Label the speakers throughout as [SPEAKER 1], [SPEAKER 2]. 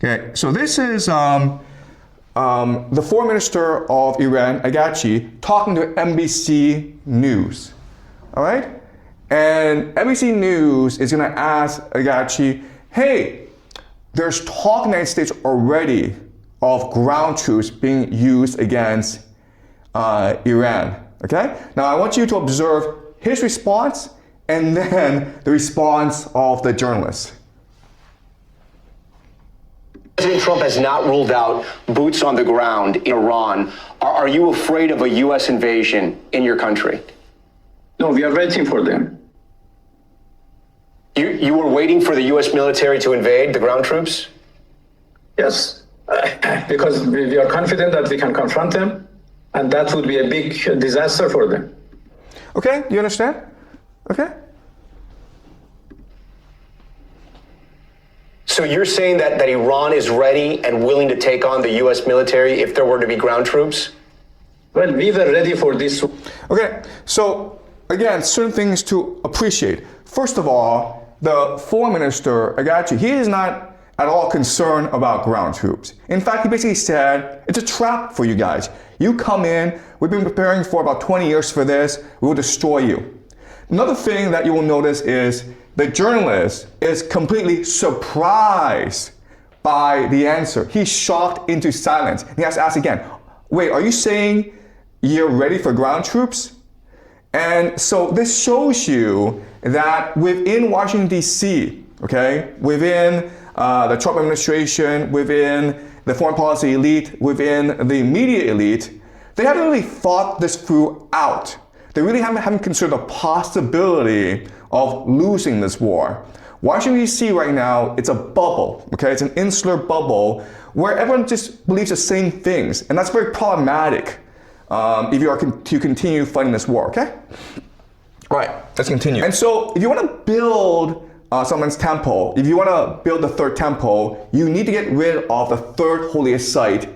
[SPEAKER 1] Okay, so this is the foreign minister of Iran, Agachi, talking to NBC News. All right? And NBC News is going to ask Agachi, hey, there's talk in the United States already of ground troops being used against Iran. Okay? Now I want you to observe his response and then the response of the journalist.
[SPEAKER 2] President Trump has not ruled out boots on the ground in Iran. Are you afraid of a U.S. invasion in your country?
[SPEAKER 3] No, we are waiting for them.
[SPEAKER 2] You were waiting for the U.S. military to invade the ground troops?
[SPEAKER 3] Yes, because we are confident that we can confront them, and that would be a big disaster for them.
[SPEAKER 1] Okay, you understand? Okay.
[SPEAKER 2] So you're saying that Iran is ready and willing to take on the U.S. military if there were to be ground troops?
[SPEAKER 3] Well, we were ready for this.
[SPEAKER 1] Okay, so again, certain things to appreciate. First of all, the foreign minister, Agachi, he is not at all concerned about ground troops. In fact, he basically said, it's a trap for you guys. You come in, we've been preparing for about 20 years for this, we will destroy you. Another thing that you will notice is the journalist is completely surprised by the answer. He's shocked into silence. He has to ask again, wait, are you saying you're ready for ground troops? And so this shows you that within Washington, D.C., okay, within the Trump administration, within the foreign policy elite, within the media elite, they haven't really thought this through out. They really haven't considered the possibility of losing this war. Washington, D.C. right now, it's a bubble, okay? It's an insular bubble where everyone just believes the same things, and that's very problematic if you are to continue fighting this war, okay? All right, let's continue. And so if you want to build Solomon's temple, if you want to build the third temple, you need to get rid of the third holiest site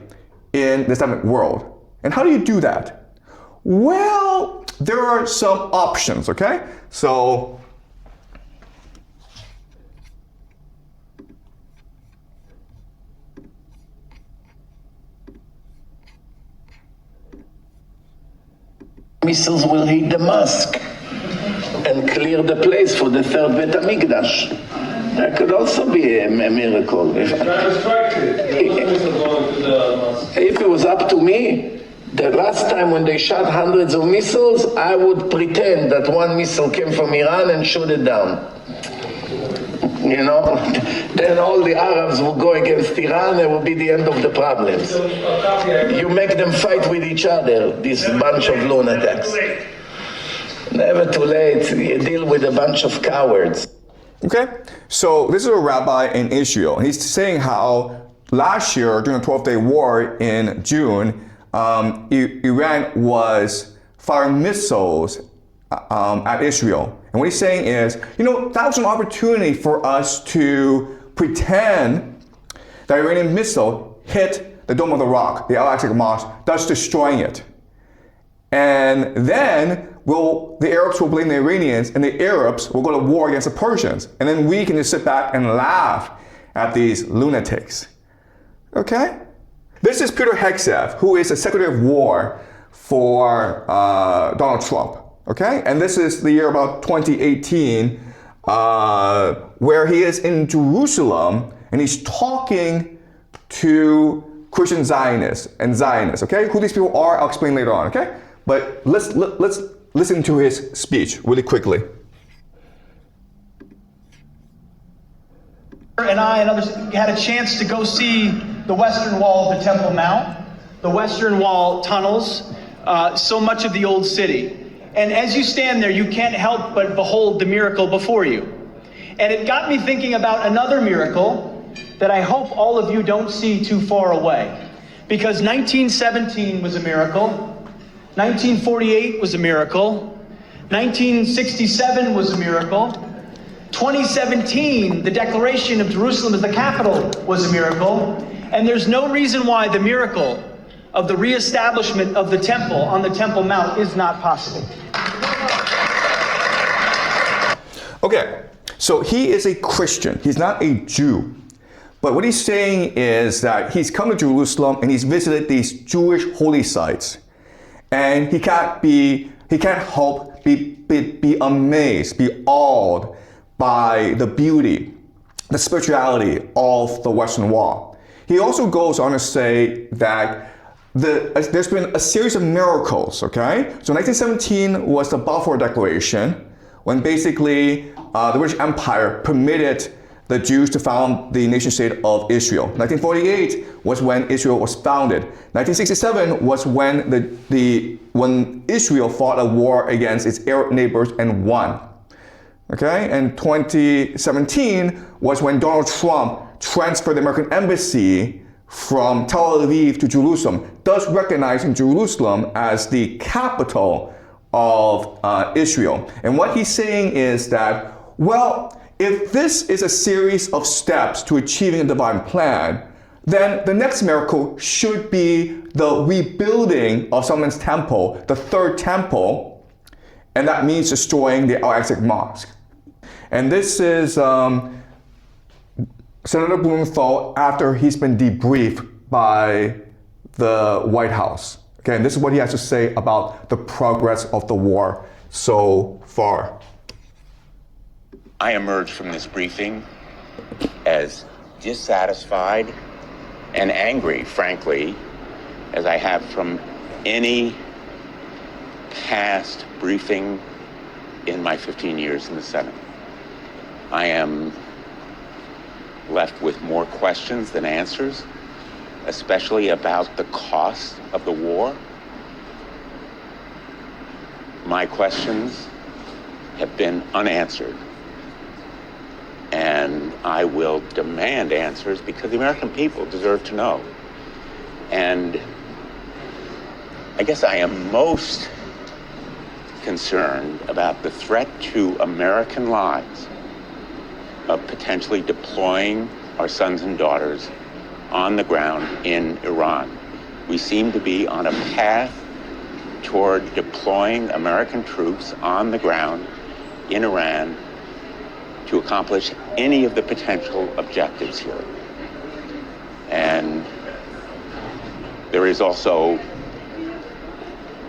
[SPEAKER 1] in the Islamic world. And how do you do that? Well, there are some options, okay? So
[SPEAKER 4] missiles will hit the mosque and clear the place for the third Bet HaMikdash. That could also be a miracle. If it was up to me, the last time when they shot hundreds of missiles, I would pretend that one missile came from Iran and shoot it down. You know, then all the Arabs will go against Iran, it will be the end of the problems. You make them fight with each other, this bunch of lunatics. Never too late, you deal with a bunch of cowards.
[SPEAKER 1] Okay, so this is a rabbi in Israel. He's saying how last year, during the 12-day war in June, Iran was firing missiles at Israel. And what he's saying is, you know, that was an opportunity for us to pretend that Iranian missile hit the Dome of the Rock, the Al-Aqsa Mosque, thus destroying it. And then the Arabs will blame the Iranians, and the Arabs will go to war against the Persians. And then we can just sit back and laugh at these lunatics. Okay? This is Peter Hegseth, who is the Secretary of War for Donald Trump. Okay? And this is the year about 2018, where he is in Jerusalem, and he's talking to Christian Zionists and Zionists. Okay? Who these people are, I'll explain later on. Okay? But let's listen to his speech really quickly.
[SPEAKER 5] And I and others had a chance to go see the Western Wall of the Temple Mount, the Western Wall tunnels, so much of the old city. And as you stand there, you can't help but behold the miracle before you. And it got me thinking about another miracle that I hope all of you don't see too far away. Because 1917 was a miracle, 1948 was a miracle, 1967 was a miracle, 2017, the declaration of Jerusalem as the capital was a miracle, and there's no reason why the miracle of the reestablishment of the temple on the Temple Mount is not possible.
[SPEAKER 1] Okay, so he is a Christian. He's not a Jew. But what he's saying is that he's come to Jerusalem and he's visited these Jewish holy sites. And he can't help be amazed, be awed by the beauty, the spirituality of the Western Wall. He also goes on to say that there's been a series of miracles, okay? So 1917 was the Balfour Declaration, when basically the British Empire permitted the Jews to found the nation-state of Israel. 1948 was when Israel was founded. 1967 was when when Israel fought a war against its Arab neighbors and won. Okay, and 2017 was when Donald Trump transferred the American embassy from Tel Aviv to Jerusalem, thus recognizing Jerusalem as the capital of Israel. And what he's saying is that, well, if this is a series of steps to achieving a divine plan, then the next miracle should be the rebuilding of Solomon's temple, the third temple, and that means destroying the Al-Aqsa Mosque. And this is Senator Blumenthal after he's been debriefed by the White House. Okay, and this is what he has to say about the progress of the war so far.
[SPEAKER 6] I emerged from this briefing as dissatisfied and angry, frankly, as I have from any past briefing in my 15 years in the Senate. I am left with more questions than answers, especially about the cost of the war. My questions have been unanswered, and I will demand answers because the American people deserve to know. And I guess I am most concerned about the threat to American lives of potentially deploying our sons and daughters on the ground in Iran. We seem to be on a path toward deploying American troops on the ground in Iran to accomplish any of the potential objectives here. And there is also,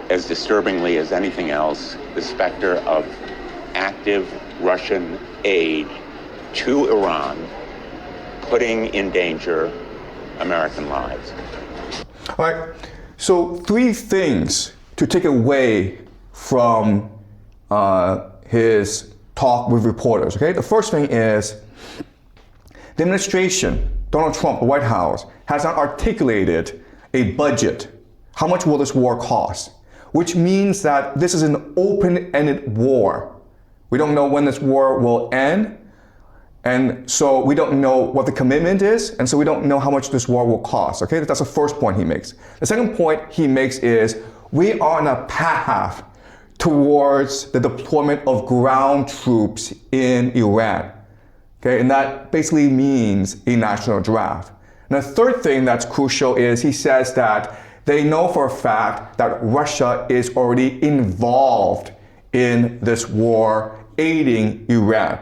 [SPEAKER 6] as disturbingly as anything else, the specter of active Russian aid to Iran, putting in danger American lives.
[SPEAKER 1] All right, so 3 things to take away from his talk with reporters, okay? The first thing is the administration, Donald Trump, the White House, has not articulated a budget. How much will this war cost? Which means that this is an open-ended war. We don't know when this war will end, and so we don't know what the commitment is, and so we don't know how much this war will cost, okay? That's the first point he makes. The second point he makes is we are on a path towards the deployment of ground troops in Iran, okay? And that basically means a national draft. And the third thing that's crucial is he says that they know for a fact that Russia is already involved in this war, aiding Iran.